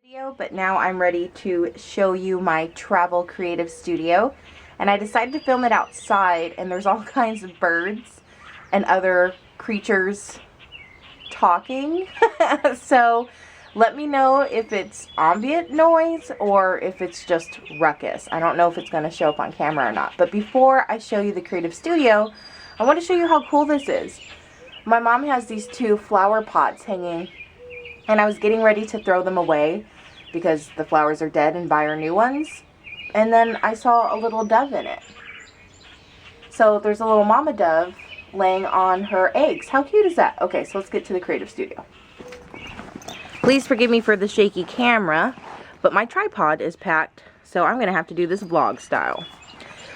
Video, but now I'm ready to show you my travel creative studio. And I decided to film it outside, and there's all kinds of birds and other creatures talking. So let me know if it's ambient noise or if it's just ruckus. I don't know if it's going to show up on camera or not. But before I show you the creative studio, I want to show you how cool this is. My mom has these two flower pots hanging, and I was getting ready to throw them away because the flowers are dead and buy her new ones. And then I saw a little dove in it. So there's a little mama dove laying on her eggs. How cute is that? Okay, so let's get to the creative studio. Please forgive me for the shaky camera, but my tripod is packed, so I'm gonna have to do this vlog style.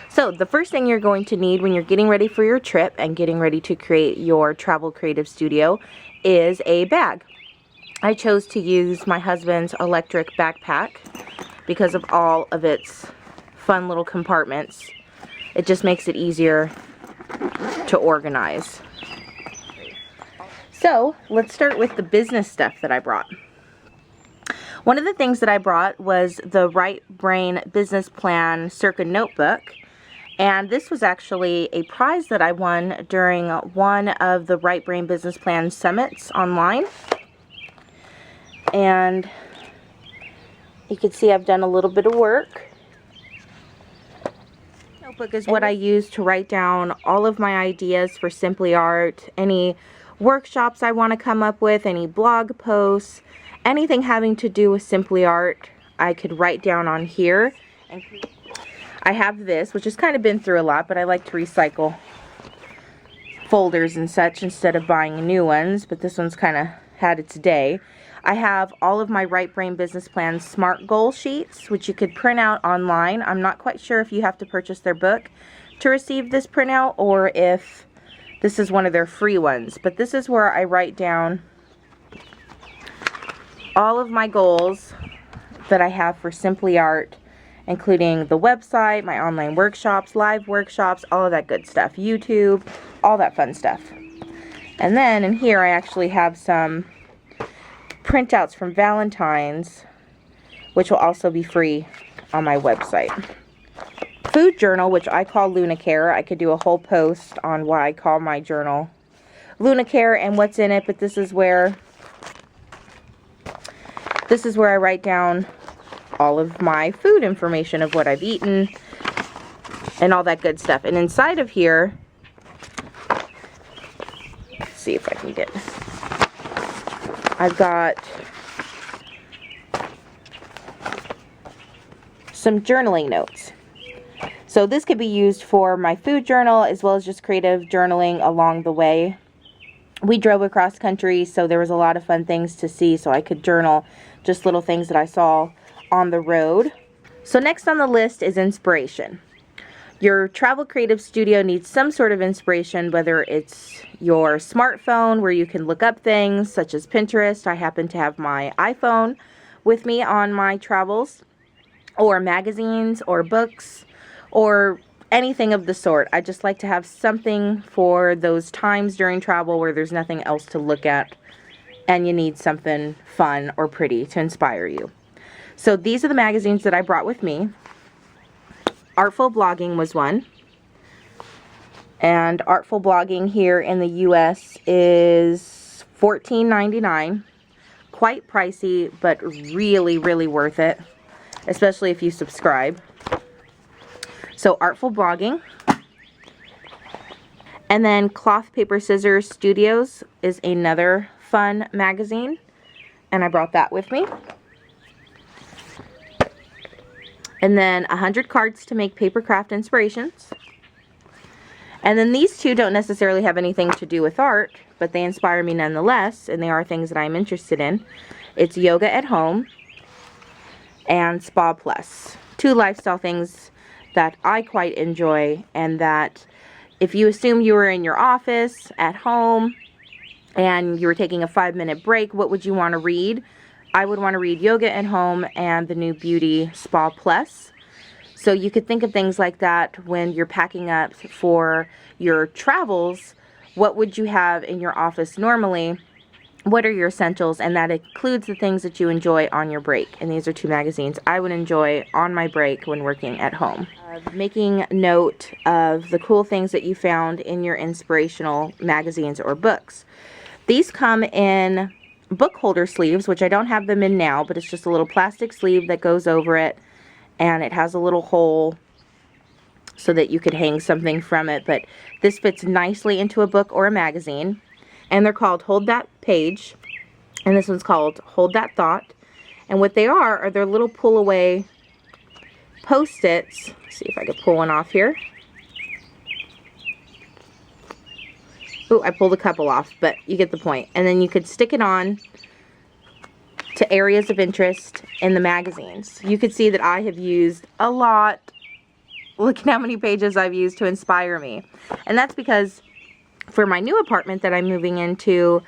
So the first thing you're going to need when you're getting ready for your trip and getting ready to create your travel creative studio is a bag. I chose to use my husband's electric backpack because of all of its fun little compartments. It just makes it easier to organize. So let's start with the business stuff that I brought. One of the things that I brought was the Right Brain Business Plan Circa Notebook. And this was actually a prize that I won during one of the Right Brain Business Plan summits online. And you can see I've done a little bit of work. Notebook is what I use to write down all of my ideas for Simply Art, any workshops I want to come up with, any blog posts, anything having to do with Simply Art, I could write down on here. And I have this, which has kind of been through a lot, but I like to recycle folders and such instead of buying new ones, but this one's kind of had its day. I have all of my Right Brain Business Plan SMART goal sheets, which you could print out online. I'm not quite sure if you have to purchase their book to receive this printout or if this is one of their free ones. But this is where I write down all of my goals that I have for Simply Art, including the website, my online workshops, live workshops, all of that good stuff, YouTube, all that fun stuff. And then in here I actually have some printouts from Valentine's, which will also be free on my website. Food journal, which I call Luna Care. I could do a whole post on why I call my journal Luna Care and what's in it, but this is where I write down all of my food information of what I've eaten and all that good stuff. And inside of here, let's see if I can get, I've got some journaling notes. So this could be used for my food journal as well as just creative journaling along the way. We drove across country, so there was a lot of fun things to see, so I could journal just little things that I saw on the road. So next on the list is inspiration. Your travel creative studio needs some sort of inspiration, whether it's your smartphone where you can look up things such as Pinterest. I happen to have my iPhone with me on my travels, or magazines or books or anything of the sort. I just like to have something for those times during travel where there's nothing else to look at and you need something fun or pretty to inspire you. So these are the magazines that I brought with me. Artful Blogging was one. And Artful Blogging here in the US is $14.99. Quite pricey, but really, really worth it, especially if you subscribe. So Artful Blogging. And then Cloth Paper Scissors Studios is another fun magazine, and I brought that with me. And then 100 Cards to Make Paper Craft Inspirations. And then these two don't necessarily have anything to do with art, but they inspire me nonetheless, and they are things that I'm interested in. It's Yoga at Home and Spa Plus. Two lifestyle things that I quite enjoy, and that if you assume you were in your office at home and you were taking a 5-minute break, what would you want to read? I would want to read Yoga at Home and the new Beauty Spa Plus. So you could think of things like that when you're packing up for your travels. What would you have in your office normally what are your essentials, and that includes the things that you enjoy on your break. And these are 2 magazines I would enjoy on my break when working at home. Making note of the cool things that you found in your inspirational magazines or books. These come in book holder sleeves, which I don't have them in now, but it's just a little plastic sleeve that goes over it, and it has a little hole so that you could hang something from it. But this fits nicely into a book or a magazine, and they're called Hold That Page, and this one's called Hold That Thought. And what they are they're little pull away Post-its. See if I could pull one off here. Oh, I pulled a couple off, but you get the point. And then you could stick it on to areas of interest in the magazines. You could see that I have used a lot. Look at how many pages I've used to inspire me. And that's because for my new apartment that I'm moving into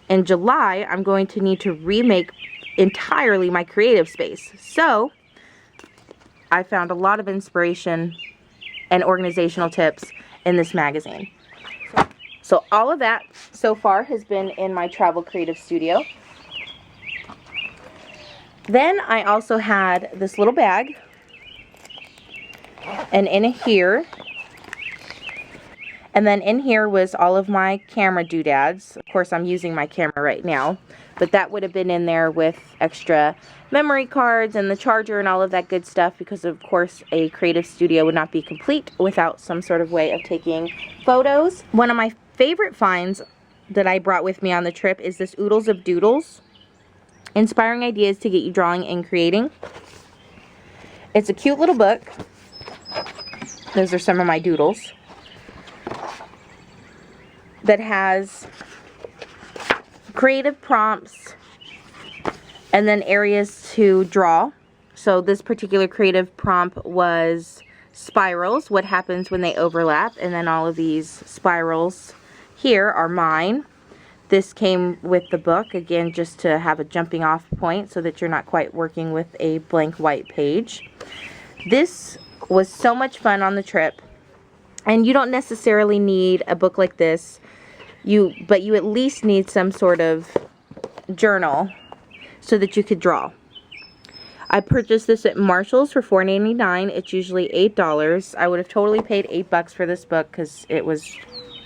in July, I'm going to need to remake entirely my creative space. So I found a lot of inspiration and organizational tips in this magazine. So all of that so far has been in my Travel Creative Studio. Then I also had this little bag, and in here, and then in here was all of my camera doodads. Of course, I'm using my camera right now, but that would have been in there with extra memory cards and the charger and all of that good stuff, because of course a creative studio would not be complete without some sort of way of taking photos. One of my favorite finds that I brought with me on the trip is this Oodles of Doodles, Inspiring Ideas to Get You Drawing and Creating. It's a cute little book. Those are some of my doodles. That has creative prompts and then areas to draw. So this particular creative prompt was spirals, what happens when they overlap, and then all of these spirals here are mine. This came with the book, again, just to have a jumping off point so that you're not quite working with a blank white page. This was so much fun on the trip, and you don't necessarily need a book like this, but you at least need some sort of journal so that you could draw. I purchased this at Marshall's for $4.99. It's usually $8. I would have totally paid $8 for this book because it was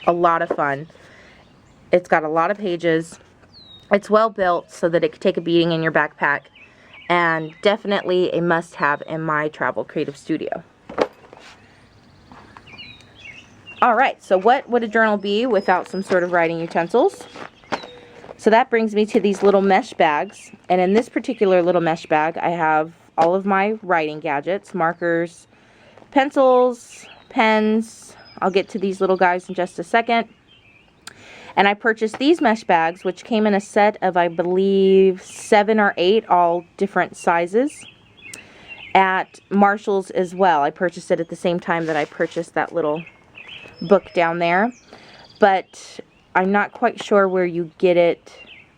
a lot of fun. It's got a lot of pages. It's well built so that it could take a beating in your backpack, and definitely a must-have in my Travel Creative Studio. Alright, so what would a journal be without some sort of writing utensils? So that brings me to these little mesh bags, and in this particular little mesh bag I have all of my writing gadgets, markers, pencils, pens. I'll get to these little guys in just a second. And I purchased these mesh bags, which came in a set of, I believe, 7 or 8, all different sizes, at Marshall's as well. I purchased it at the same time that I purchased that little book down there. But I'm not quite sure where you get it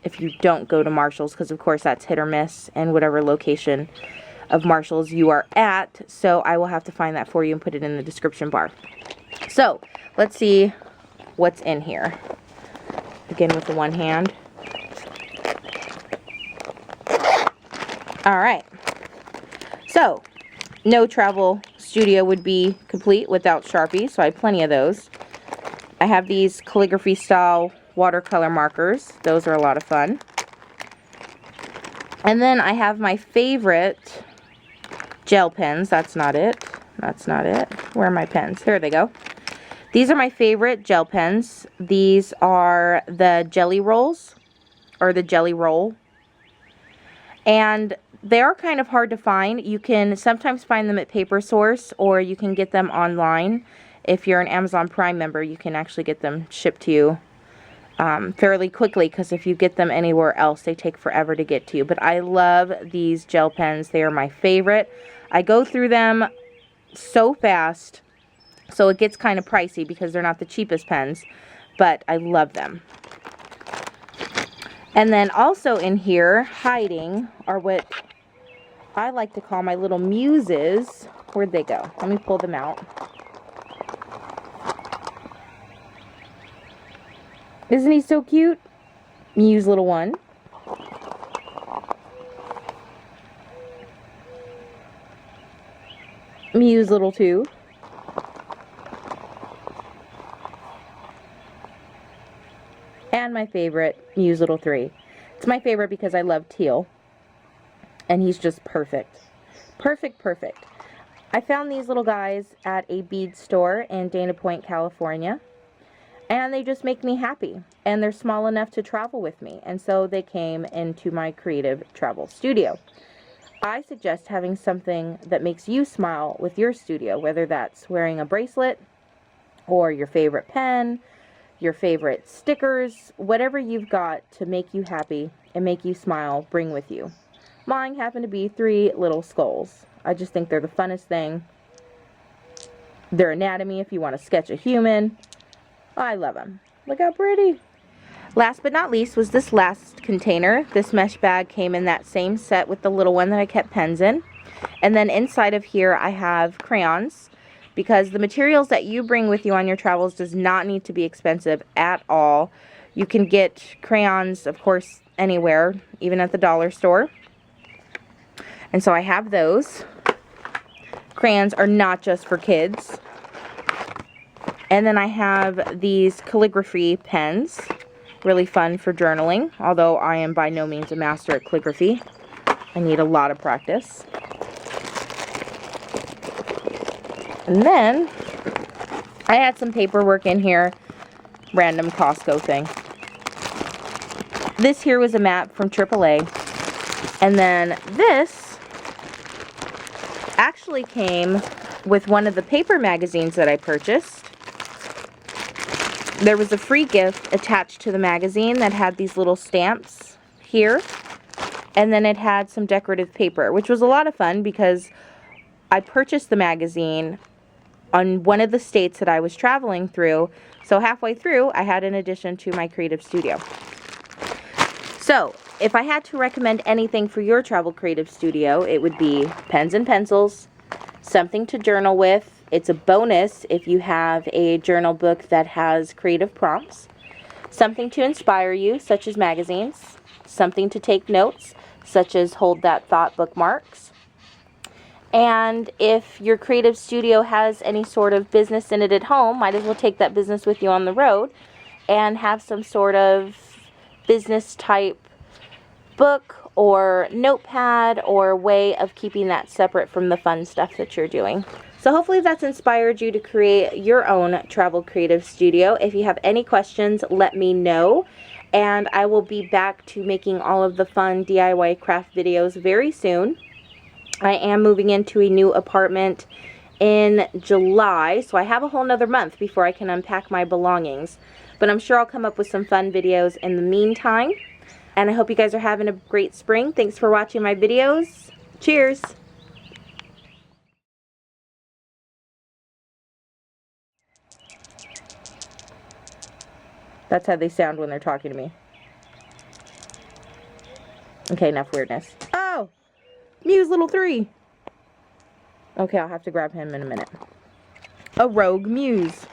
if you don't go to Marshall's, because of course that's hit or miss in whatever location of Marshall's you are at. So I will have to find that for you and put it in the description bar. So let's see what's in here. Again with the one hand. Alright. So, no travel studio would be complete without Sharpies, so I have plenty of those. I have these calligraphy style watercolor markers. Those are a lot of fun. And then I have my favorite gel pens. That's not it. That's not it. Where are my pens? Here they go. These are my favorite gel pens. These are the Jelly Rolls, or the Jelly Roll. And they are kind of hard to find. You can sometimes find them at Paper Source, or you can get them online. If you're an Amazon Prime member, you can actually get them shipped to you fairly quickly, because if you get them anywhere else, they take forever to get to you. But I love these gel pens. They are my favorite. I go through them so fast. So it gets kind of pricey because they're not the cheapest pens, but I love them. And then also in here, hiding, are what I like to call my little muses. Where'd they go? Let me pull them out. Isn't he so cute? Muse Little 1. Muse Little 2. And my favorite, Muse Little 3. It's my favorite because I love teal. And he's just perfect. Perfect, perfect. I found these little guys at a bead store in Dana Point, California. And they just make me happy. And they're small enough to travel with me. And so they came into my creative travel studio. I suggest having something that makes you smile with your studio, whether that's wearing a bracelet or your favorite pen, your favorite stickers, whatever you've got to make you happy and make you smile, bring with you. Mine happen to be 3 little skulls. I just think they're the funnest thing. Their anatomy, if you want to sketch a human. I love them. Look how pretty. Last but not least was this last container. This mesh bag came in that same set with the little one that I kept pens in. And then inside of here I have crayons, because the materials that you bring with you on your travels does not need to be expensive at all. You can get crayons, of course, anywhere, even at the dollar store. And so I have those. Crayons are not just for kids. And then I have these calligraphy pens. Really fun for journaling, although I am by no means a master at calligraphy. I need a lot of practice. And then I had some paperwork in here, random Costco thing. This here was a map from AAA. And then this actually came with one of the paper magazines that I purchased. There was a free gift attached to the magazine that had these little stamps here. And then it had some decorative paper, which was a lot of fun because I purchased the magazine on one of the states that I was traveling through. So halfway through, I had an addition to my creative studio. So if I had to recommend anything for your travel creative studio, it would be pens and pencils, something to journal with. It's a bonus if you have a journal book that has creative prompts. Something to inspire you, such as magazines. Something to take notes, such as Hold That Thought bookmarks. And if your creative studio has any sort of business in it at home, might as well take that business with you on the road and have some sort of business type book or notepad or way of keeping that separate from the fun stuff that you're doing. So hopefully that's inspired you to create your own travel creative studio. If you have any questions, let me know. And I will be back to making all of the fun DIY craft videos very soon. I am moving into a new apartment in July, so I have a whole nother month before I can unpack my belongings. But I'm sure I'll come up with some fun videos in the meantime. And I hope you guys are having a great spring. Thanks for watching my videos. Cheers! That's how they sound when they're talking to me. Okay, enough weirdness. Oh! Muse Little 3! Okay, I'll have to grab him in a minute. A rogue Muse.